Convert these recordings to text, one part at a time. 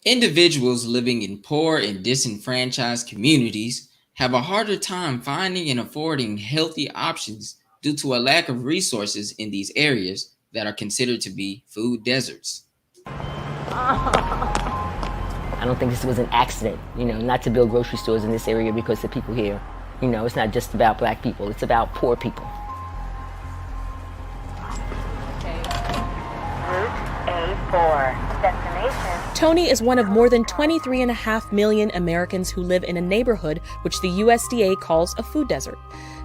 Individuals living in poor and disenfranchised communities have a harder time finding and affording healthy options due to a lack of resources in these areas that are considered to be food deserts. I don't think this was an accident, not to build grocery stores in this area because the people here, it's not just about black people, it's about poor people. Route A4, destination. Tony is one of more than 23.5 million Americans who live in a neighborhood which the USDA calls a food desert.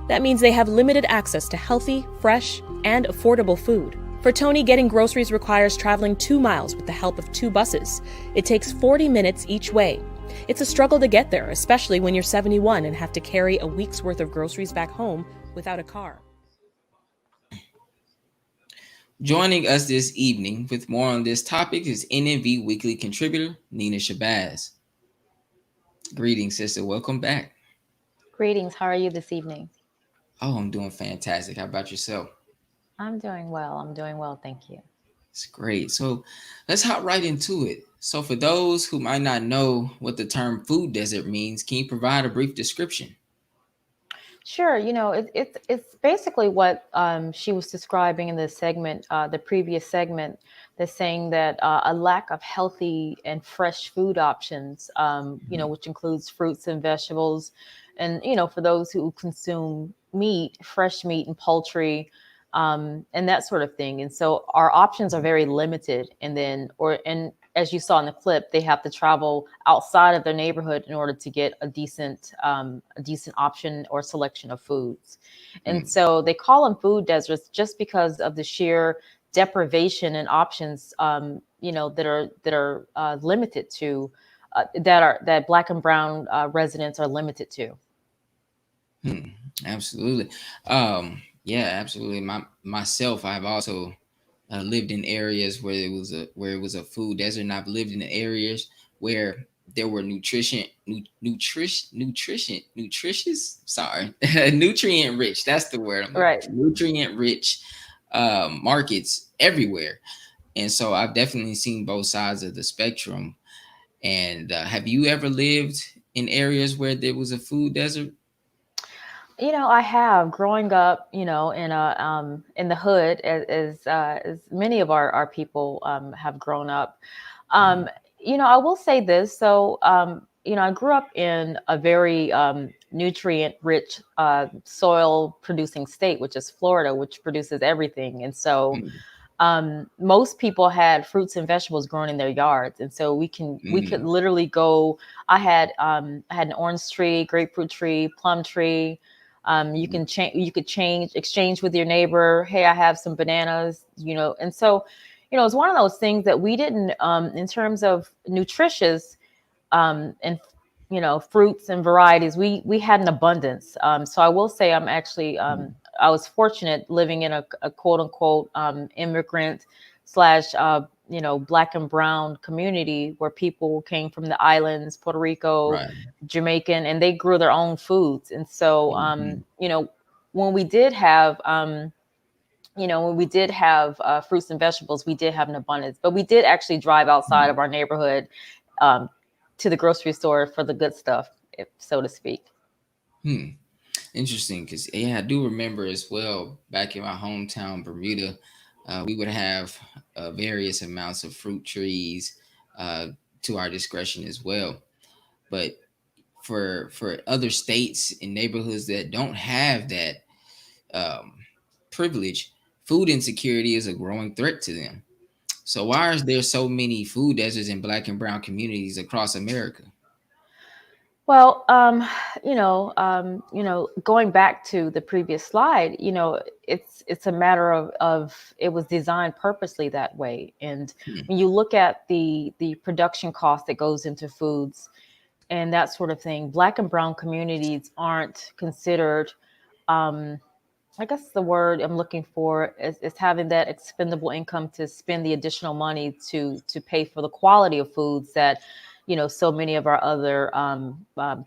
That means they have limited access to healthy, fresh, and affordable food. For Tony, getting groceries requires traveling 2 miles with the help of 2 buses. It takes 40 minutes each way. It's a struggle to get there, especially when you're 71 and have to carry a week's worth of groceries back home without a car. Joining us this evening with more on this topic is NNV Weekly contributor Nina Shabazz. Greetings, sister. Welcome back. Greetings. How are you this evening? Oh, I'm doing fantastic. How about yourself? I'm doing well. Thank you. It's great. So let's hop right into it. So for those who might not know what the term food desert means, can you provide a brief description? Sure. It's basically what she was describing in the segment, the previous segment, that's saying that a lack of healthy and fresh food options, which includes fruits and vegetables, and for those who consume meat, fresh meat and poultry, and that sort of thing. And so our options are very limited. And as you saw in the clip, they have to travel outside of their neighborhood in order to get a decent option or selection of foods. And so they call them food deserts just because of the sheer deprivation and options, that are limited to, that Black and brown residents are limited to. Absolutely. Yeah, absolutely. Myself, I've also lived in areas where it was a food desert, and I've lived in areas where there were nutritious. Sorry, nutrient rich. That's the word. Right. Nutrient rich markets everywhere, and so I've definitely seen both sides of the spectrum. And have you ever lived in areas where there was a food desert? I have growing up, in the hood, as many of our people have grown up. I will say this. So, I grew up in a very nutrient-rich soil-producing state, which is Florida, which produces everything. And so, most people had fruits and vegetables growing in their yards, and so we could literally go. I had an orange tree, grapefruit tree, plum tree. You could exchange with your neighbor. Hey, I have some bananas, and so, it's one of those things that we didn't, in terms of nutritious, and, fruits and varieties, we had an abundance. So I will say I'm actually, I was fortunate living in a quote unquote, immigrant slash, Black and brown community where people came from the islands, Puerto Rico, Right. Jamaican, and they grew their own foods. And so, when we did have, fruits and vegetables, we did have an abundance, but we did actually drive outside of our neighborhood, to the grocery store for the good stuff, so to speak. Interesting, because I do remember as well back in my hometown, Bermuda, we would have various amounts of fruit trees to our discretion as well. But for other states and neighborhoods that don't have that um, privilege, food insecurity is a growing threat to them. So why is there so many food deserts in Black and brown communities across America? Well, going back to the previous slide, it's a matter of it was designed purposely that way. And when you look at the production cost that goes into foods and that sort of thing, Black and brown communities aren't considered. I guess the word I'm looking for is having that expendable income to spend the additional money to pay for the quality of foods that, so many of our other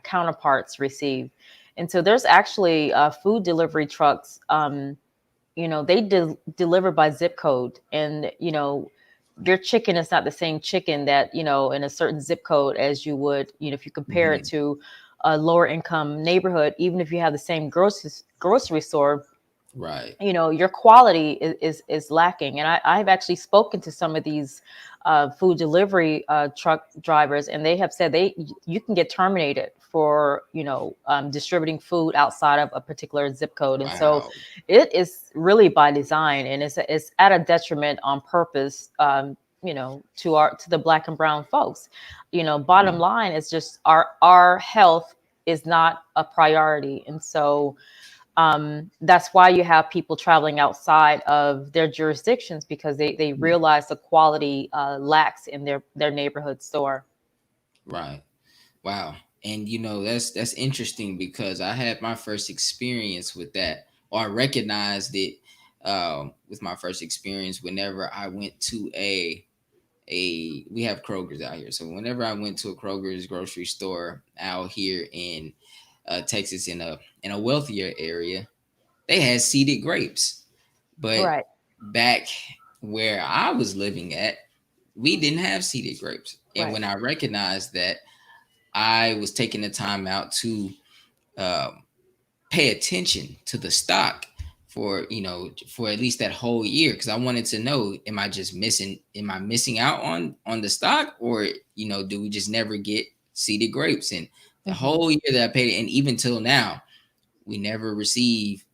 counterparts receive. And so there's actually food delivery trucks, they deliver by zip code. And, your chicken is not the same chicken that, in a certain zip code as you would, if you compare it to a lower income neighborhood. Even if you have the same grocery store, Right. your quality is lacking. And I've actually spoken to some of these food delivery truck drivers, and they have said you can get terminated for distributing food outside of a particular zip code. And so Wow. it is really by design, and it's at a detriment on purpose, to the Black and brown folks. Bottom line is just our health is not a priority. And so that's why you have people traveling outside of their jurisdictions, because they realize the quality lacks in their neighborhood store. Right. Wow. And that's interesting, because I had my first experience with that, or I recognized it with my first experience whenever I went to we have Kroger's out here. So whenever I went to a Kroger's grocery store out here in Texas, in a wealthier area, they had seeded grapes. But Right. back where I was living at, we didn't have seeded grapes. And Right. when I recognized that, I was taking the time out to pay attention to the stock for at least that whole year, because I wanted to know, am I missing out on the stock, or do we just never get seeded grapes? And the whole year that I paid, and even till now, we never receive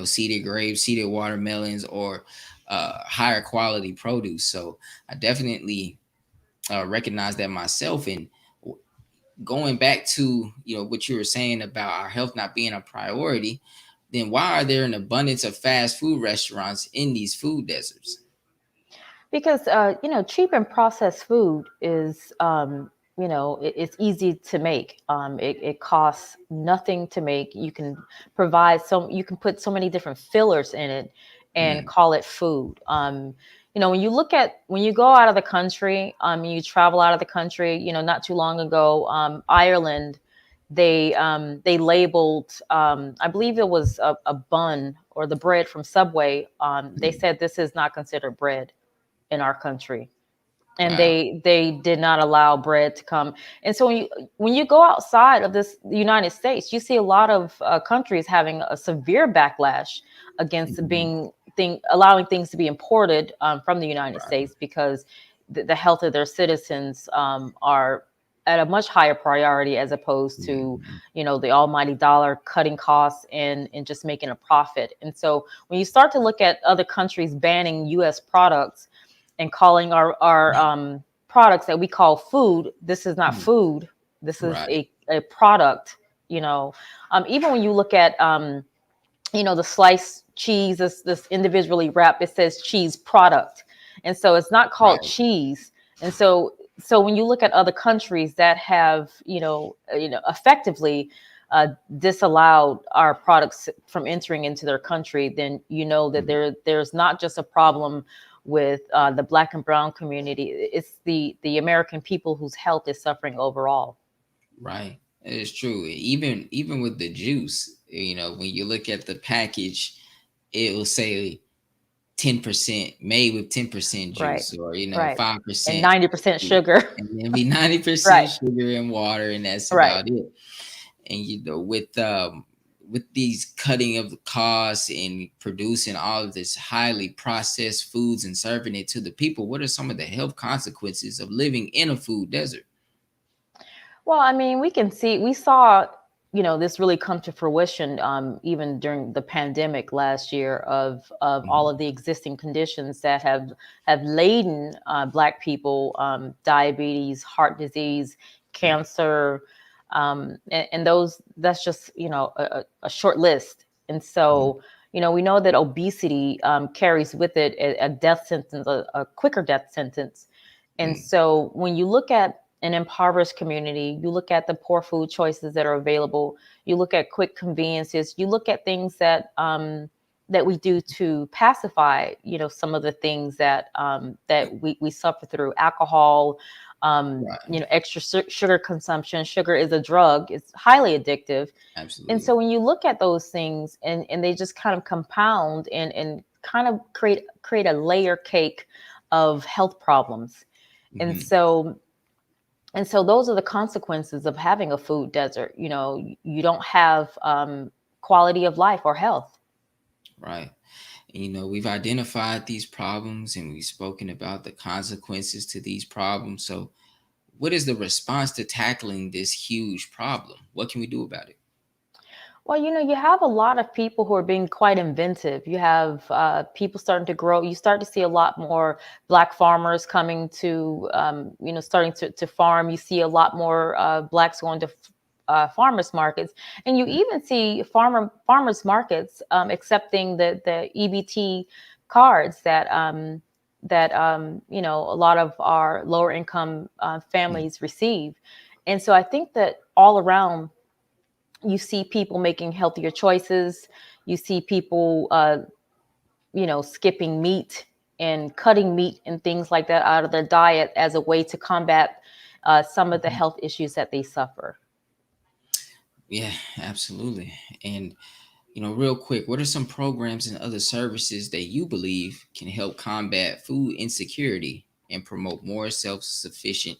seeded grapes, seeded watermelons, or higher quality produce. So I definitely recognize that myself. And going back to what you were saying about our health not being a priority, then why are there an abundance of fast food restaurants in these food deserts? Because cheap and processed food is it's easy to make. It costs nothing to make. You can put so many different fillers in it and call it food. When you go out of the country, you travel out of the country, not too long ago, Ireland, they labeled, I believe it was a bun or the bread from Subway. They said this is not considered bread in our country. And Wow. they did not allow bread to come. And so when you go outside of the United States, you see a lot of countries having a severe backlash against allowing things to be imported from the United States, because the health of their citizens are at a much higher priority, as opposed to the almighty dollar cutting costs and just making a profit. And so when you start to look at other countries banning U.S. products and calling our products that we call food, this is not food. This is a product. Even when you look at the sliced cheese, this individually wrapped, it says cheese product, and so it's not called cheese. And so when you look at other countries that have effectively disallowed our products from entering into their country, then that there's not just a problem with the Black and brown community. It's the American people whose health is suffering overall. Right. It's true. Even with the juice, when you look at the package, it will say 10% made with 10% juice, or 5% and 90% sugar, and then be 90% sugar and water, and that's about it. And with these cutting of the costs and producing all of this highly processed foods and serving it to the people, what are some of the health consequences of living in a food desert? Well, I mean, we saw, this really come to fruition even during the pandemic last year, of all of the existing conditions that have laden Black people, diabetes, heart disease, cancer, and that's just a short list. And so we know that obesity carries with it a death sentence, a quicker death sentence. And so when you look at an impoverished community, you look at the poor food choices that are available, you look at quick conveniences, you look at things that we do to pacify some of the things that we suffer through: alcohol, extra sugar consumption. Sugar is a drug. It's highly addictive. Absolutely. And so when you look at those things, and they just kind of compound and kind of create a layer cake of health problems. And Hmm. so those are the consequences of having a food desert. You don't have quality of life or health. Right. We've identified these problems and we've spoken about the consequences to these problems. So, what is the response to tackling this huge problem? What can we do about it? Well, you have a lot of people who are being quite inventive. You have people starting to grow. You start to see a lot more Black farmers coming to, starting to farm. You see a lot more Blacks going to farmers markets, and you even see farmers markets accepting the EBT cards that a lot of our lower income Mm. families receive. And so I think that all around, you see people making healthier choices. You see people, skipping meat and cutting meat and things like that out of their diet as a way to combat some of the Mhm. health issues that they suffer. Yeah, absolutely. And real quick, what are some programs and other services that you believe can help combat food insecurity and promote more self-sufficiency?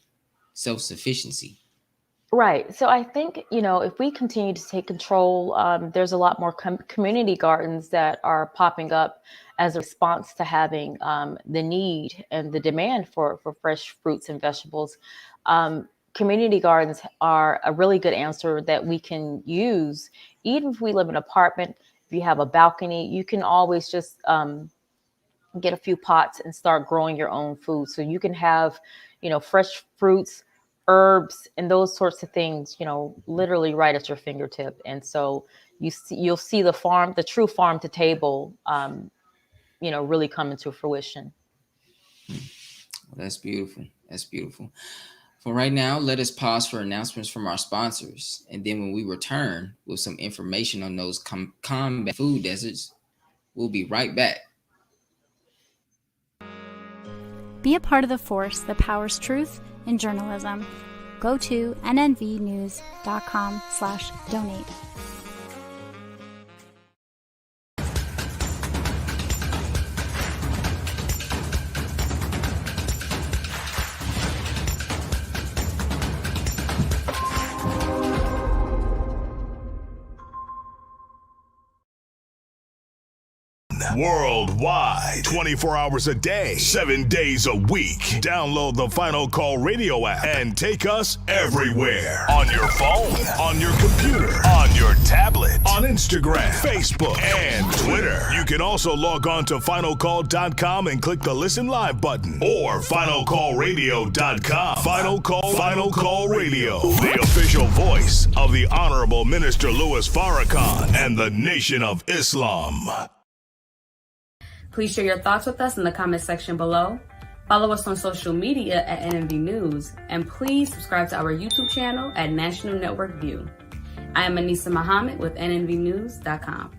Right. So I think, if we continue to take control, there's a lot more community gardens that are popping up as a response to having the need and the demand for fresh fruits and vegetables. Community gardens are a really good answer that we can use. Even if we live in an apartment, if you have a balcony, you can always just get a few pots and start growing your own food. So you can have, fresh fruits, herbs, and those sorts of things, literally right at your fingertip. And so you'll see the true farm to table, really come into fruition. Well, that's beautiful. That's beautiful. For right now, let us pause for announcements from our sponsors. And then when we return with some information on those combat food deserts, we'll be right back. Be a part of the force that powers truth in journalism. Go to nnvnews.com/donate. Worldwide, 24 hours a day, 7 days a week. Download the Final Call Radio app and take us everywhere. On your phone, on your computer, on your tablet, on Instagram, Facebook, and Twitter. You can also log on to finalcall.com and click the Listen Live button or finalcallradio.com. Final Call Radio, the official voice of the Honorable Minister Louis Farrakhan and the Nation of Islam. Please share your thoughts with us in the comment section below. Follow us on social media at NNV News, and please subscribe to our YouTube channel at National Network View. I am Nina Shabazz Muhammad with nnvnews.com.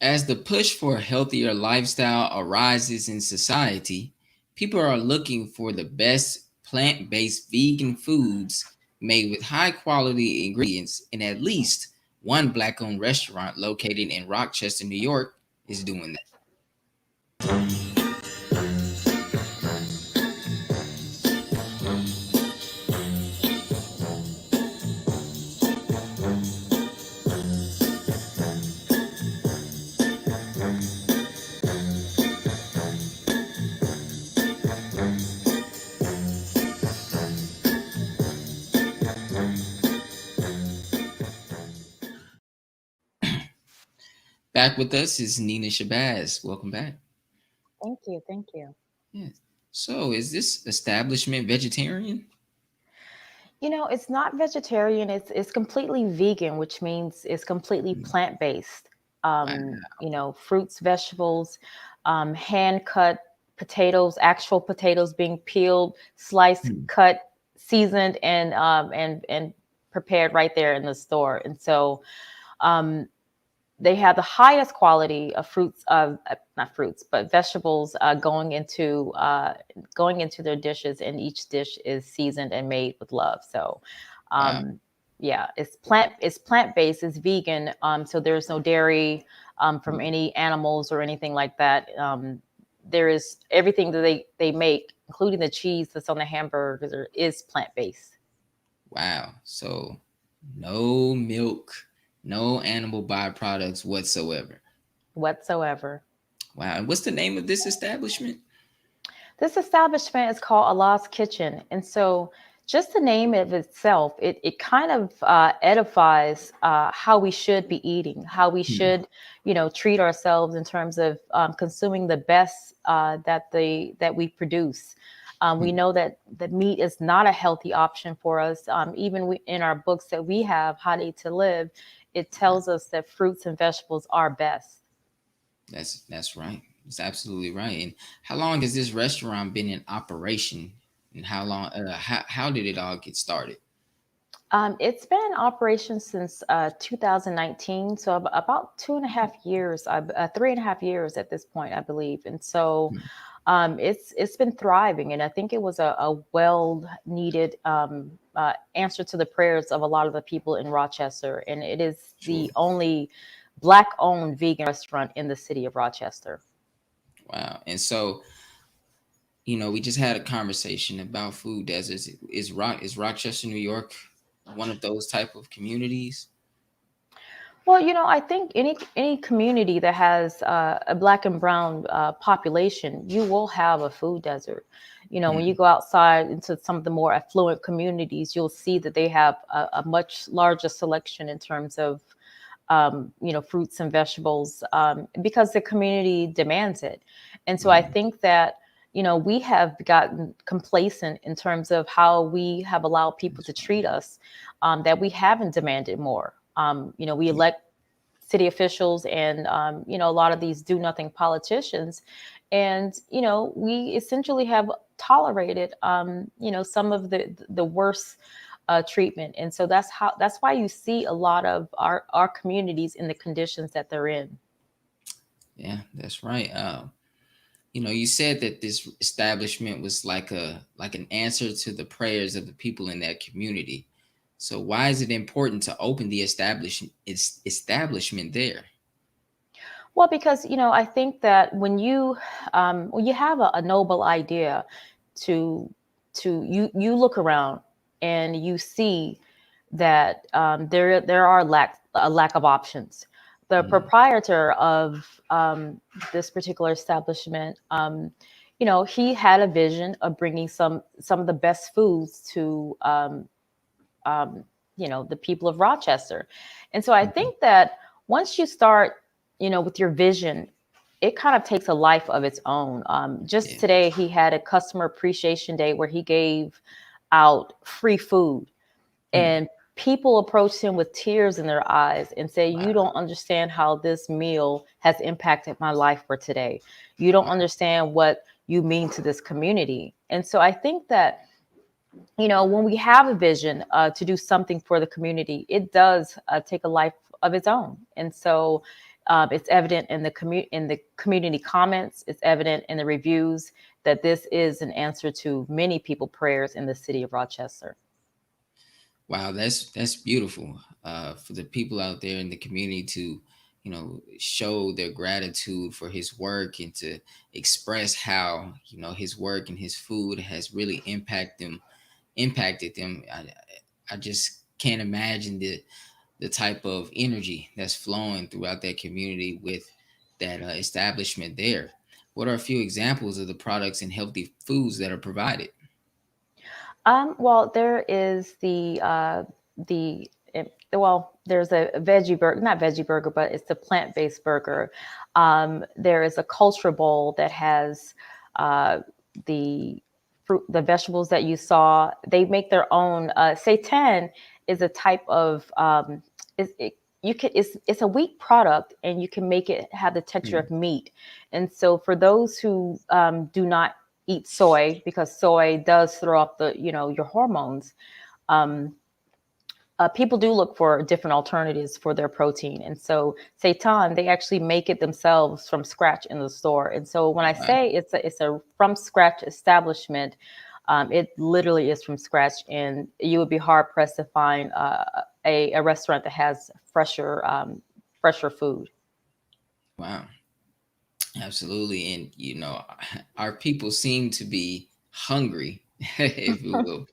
As the push for a healthier lifestyle arises in society, people are looking for the best plant-based vegan foods made with high-quality ingredients, and at least one Black-owned restaurant located in Rochester, New York, is doing that. Back with us is Nina Shabazz. Welcome back. Thank you. Thank you. Yeah. So, is this establishment vegetarian? It's not vegetarian. It's completely vegan, which means it's completely plant-based. Wow. Fruits, vegetables, hand cut potatoes, actual potatoes being peeled, sliced, Hmm. cut, seasoned, and prepared right there in the store. And so they have the highest quality of fruits, not fruits, but vegetables going into their dishes, and each dish is seasoned and made with love. So, Wow. yeah, it's plant based, it's vegan. So there's no dairy from any animals or anything like that. There is everything that they make, including the cheese that's on the hamburgers, is plant based. Wow. So no milk, no animal byproducts whatsoever. Whatsoever. Wow. And what's the name of this establishment? This establishment is called Allah's Kitchen. And so just the name of itself, it kind of edifies how we should be eating, how we Hmm. should, treat ourselves in terms of consuming the best that we produce. We Hmm. know that the meat is not a healthy option for us. Even in our books that we have, How to Eat to Live, it tells us that fruits and vegetables are best. That's right. It's absolutely right. And how long has this restaurant been in operation? And how long? How did it all get started? It's been in operation since 2019, so about 2.5 years, 3.5 years at this point, I believe. And so Hmm. it's been thriving, and I think it was a well needed answer to the prayers of a lot of the people in Rochester, and it is Sure. the only Black owned vegan restaurant in the city of Rochester. Wow. And so, we just had a conversation about food deserts. Is Rochester, New York, one of those type of communities? Well, I think any community that has a Black and brown population, you will have a food desert. When you Hmm. go outside into some of the more affluent communities, you'll see that they have a much larger selection in terms of fruits and vegetables, because the community demands it. And so I Hmm. think that we have gotten complacent in terms of how we have allowed people to treat us, that we haven't demanded more. We elect city officials and a lot of these do nothing politicians, and we essentially have tolerated some of the worst treatment. And so that's why you see a lot of our communities in the conditions that they're in. Yeah, that's right. You said that this establishment was like an answer to the prayers of the people in that community. So why is it important to open the establishment there? Well, because I think that when you have a noble idea, to you look around and you see that there are a lack of options. The Mm. proprietor of this particular establishment, he had a vision of bringing some of the best foods to um, the people of Rochester. And so I Mhm. think that once you start, with your vision, it kind of takes a life of its own. Just Yeah. today, he had a customer appreciation day where he gave out free food, Mm. and people approached him with tears in their eyes and say, "You Wow. don't understand how this meal has impacted my life for today. You don't Wow. understand what you mean to this community." And so I think that when we have a vision to do something for the community, it does take a life of its own. And so it's evident in the community comments. It's evident in the reviews that this is an answer to many people prayers in the city of Rochester. Wow, that's beautiful. For the people out there in the community to, show their gratitude for his work and to express how, his work and his food has really impacted them. I just can't imagine the type of energy that's flowing throughout that community with that establishment there. What are a few examples of the products and healthy foods that are provided? Well, there is there's a veggie burger, not veggie burger, but it's the plant-based burger. There is a culture bowl that has uh, the the vegetables that you saw. They make their own. Seitan is a type of you can, it's a wheat product, and you can make it have the texture of meat. And so for those who do not eat soy, because soy does throw up the, your hormones, um, people do look for different alternatives for their protein. And so seitan, they actually make it themselves from scratch in the store. And so when I say it's a from scratch establishment, it literally is from scratch, and you would be hard pressed to find a restaurant that has fresher food. Wow. Absolutely. And, our people seem to be hungry, if you will,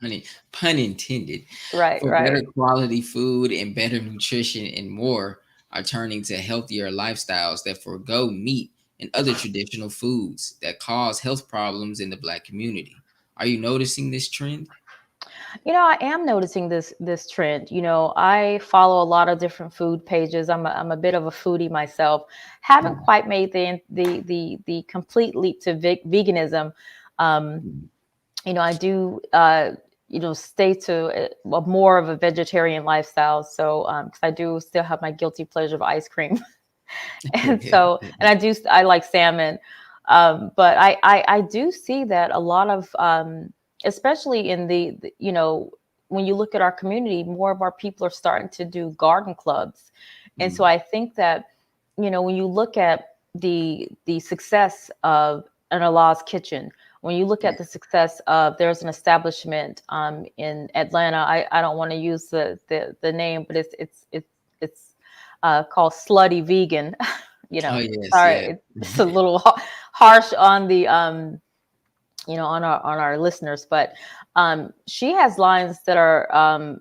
pun intended, Right, for better right. quality food and better nutrition, and more are turning to healthier lifestyles that forego meat and other traditional foods that cause health problems in the Black community. Are you noticing this trend? I am noticing this trend. I follow a lot of different food pages. I'm a bit of a foodie myself. Haven't quite made the complete leap to veganism. I do stay to more of a vegetarian lifestyle. So because I do still have my guilty pleasure of ice cream, and so I like salmon. But I do see that a lot of especially in when you look at our community, more of our people are starting to do garden clubs. And so I think that, when you look at the success of an Allah's Kitchen, when you look at the success of, there's an establishment in Atlanta, I don't want to use the name, but it's called Slutty Vegan. Oh, yes, yeah. Sorry, it's a little harsh on the on our listeners, but she has lines that are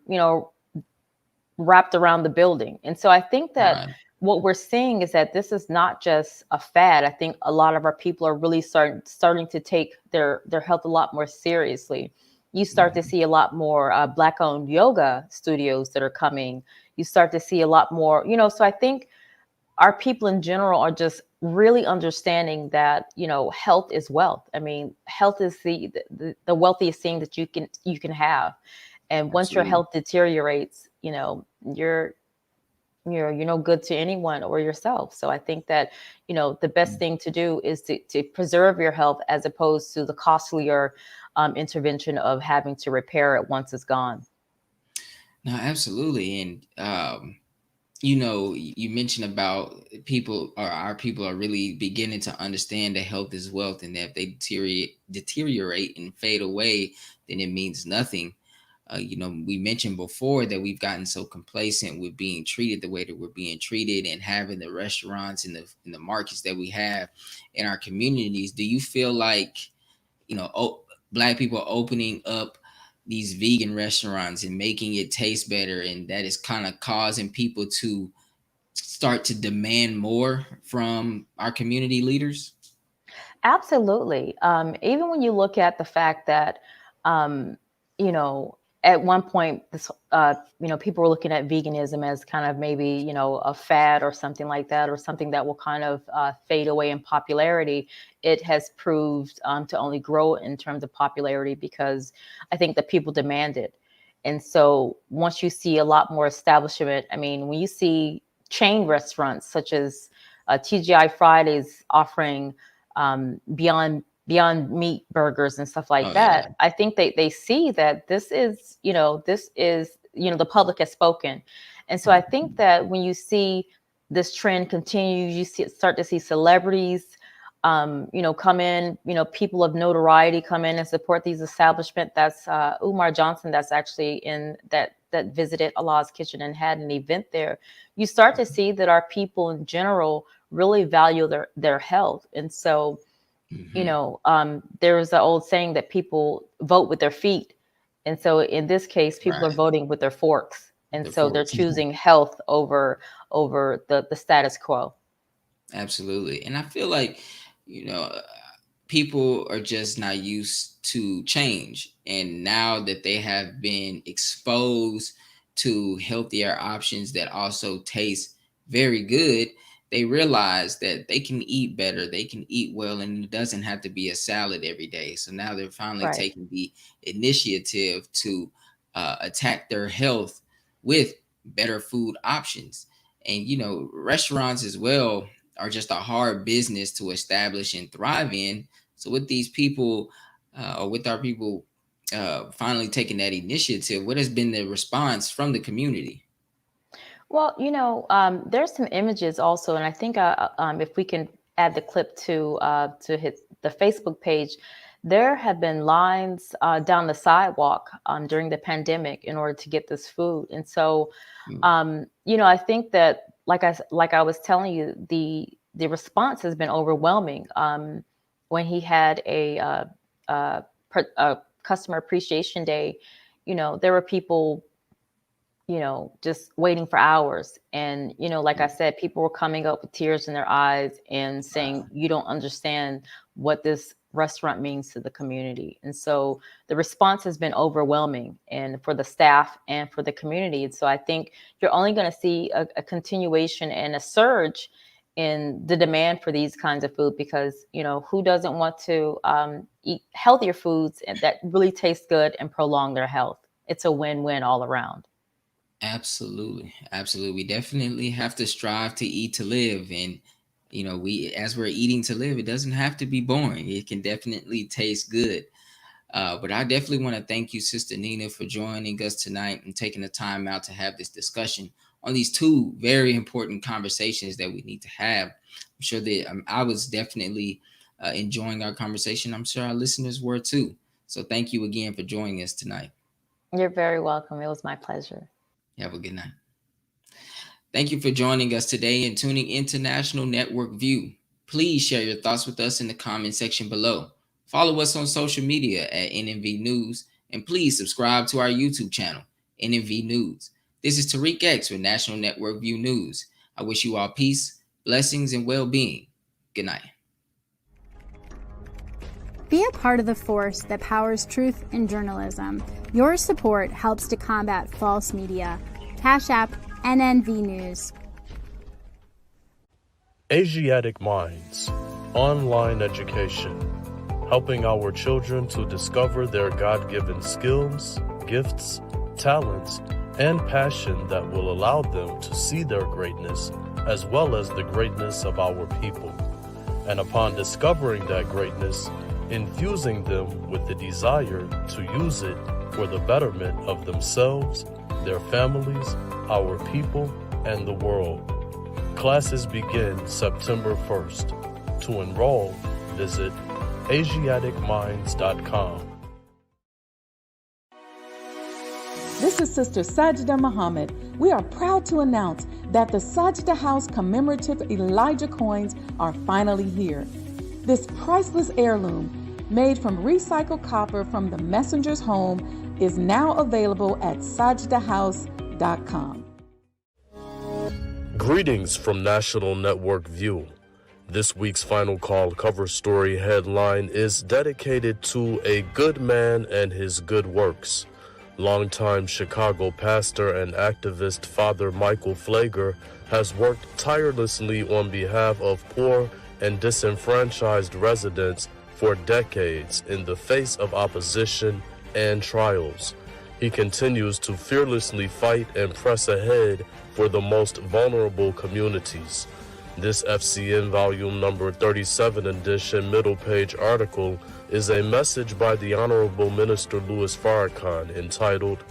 wrapped around the building. And so I think that what we're seeing is that this is not just a fad. I think a lot of our people are really starting to take their health a lot more seriously. You start to see a lot more Black-owned yoga studios that are coming. You start to see a lot more, so I think our people in general are just really understanding that, health is wealth. I mean, health is the wealthiest thing that you can have. And once your health deteriorates, you're no good to anyone or yourself. So I think that, the best thing to do is to preserve your health, as opposed to the costlier intervention of having to repair it once it's gone. No, absolutely. And, you mentioned about our people are really beginning to understand that health is wealth, and that if they deteriorate and fade away, then it means nothing. We mentioned before that we've gotten so complacent with being treated the way that we're being treated, and having the restaurants and the markets that we have in our communities. Do you feel like, Black people opening up these vegan restaurants and making it taste better, and that is kind of causing people to start to demand more from our community leaders? Absolutely. Even when you look at the fact that, at one point, this, people were looking at veganism as kind of maybe, a fad or something like that, or something that will kind of fade away in popularity. It has proved to only grow in terms of popularity, because I think that people demand it. And so once you see a lot more establishment, I mean, when you see chain restaurants such as TGI Fridays offering Beyond Meat burgers and stuff like that, yeah. I think they see that this is the public has spoken. And so I think that when you see this trend continue, you start to see celebrities come in, people of notoriety come in and support these establishments. That's Umar Johnson, that's actually that visited Allah's Kitchen and had an event there. You start to see that our people in general really value their health. And so, there's the old saying that people vote with their feet. And so in this case, people are voting with their forks. And so they're choosing health over the status quo. Absolutely. And I feel like, people are just not used to change. And now that they have been exposed to healthier options that also taste very good, they realize that they can eat better, they can eat well, and it doesn't have to be a salad every day. So now they're finally taking the initiative to attack their health with better food options. And, you know, restaurants as well are just a hard business to establish and thrive in. So with these people, or with our people finally taking that initiative, what has been the response from the community? Well, there's some images also, and I think if we can add the clip to hit the Facebook page, there have been lines down the sidewalk during the pandemic in order to get this food. And so, I think that, like I was telling you, the response has been overwhelming. When he had a customer appreciation day, there were people, just waiting for hours. And, like I said, people were coming up with tears in their eyes and saying, you don't understand what this restaurant means to the community. And so the response has been overwhelming, and for the staff and for the community. And so I think you're only going to see a continuation and a surge in the demand for these kinds of food, because, who doesn't want to eat healthier foods that really taste good and prolong their health? It's a win-win all around. Absolutely. Absolutely. We definitely have to strive to eat to live. And, as we're eating to live, it doesn't have to be boring. It can definitely taste good. But I definitely want to thank you, Sister Nina, for joining us tonight and taking the time out to have this discussion on these two very important conversations that we need to have. I'm sure that I was definitely enjoying our conversation. I'm sure our listeners were too. So thank you again for joining us tonight. You're very welcome. It was my pleasure. Have a good night. Thank you for joining us today and tuning into National Network View. Please share your thoughts with us in the comment section below. Follow us on social media at NNV News, and please subscribe to our YouTube channel, NNV News. This is Tariq X with National Network View News. I wish you all peace, blessings, and well-being. Good night. Be a part of the force that powers truth in journalism. Your support helps to combat false media. Cash App, NNV News. Asiatic Minds, online education, helping our children to discover their God-given skills, gifts, talents, and passion that will allow them to see their greatness as well as the greatness of our people. And upon discovering that greatness, infusing them with the desire to use it for the betterment of themselves, their families, our people, and the world. Classes begin September 1st. To enroll, visit AsiaticMinds.com. This is Sister Sajda Muhammad. We are proud to announce that the Sajda House commemorative Elijah coins are finally here. This priceless heirloom, made from recycled copper from the messenger's home, is now available at sajdahouse.com. Greetings from National Network View. This week's Final Call cover story headline is dedicated to a good man and his good works. Longtime Chicago pastor and activist Father Michael Pfleger has worked tirelessly on behalf of poor and disenfranchised residents for decades in the face of opposition and trials. He continues to fearlessly fight and press ahead for the most vulnerable communities. This FCN volume number 37 edition middle page article is a message by the Honorable Minister Louis Farrakhan entitled,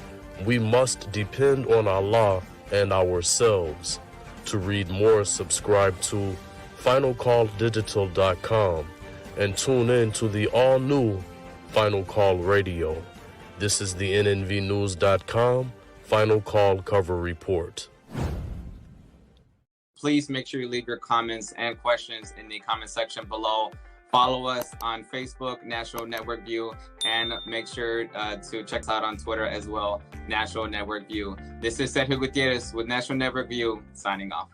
"We Must Depend on Allah and Ourselves." To read more, subscribe to finalcalldigital.com and tune in to the all-new Final Call Radio. This is the NNVnews.com Final Call Cover Report. Please make sure you leave your comments and questions in the comment section below. Follow us on Facebook, National Network View, and make sure to check us out on Twitter as well, National Network View. This is Sergio Gutierrez with National Network View, signing off.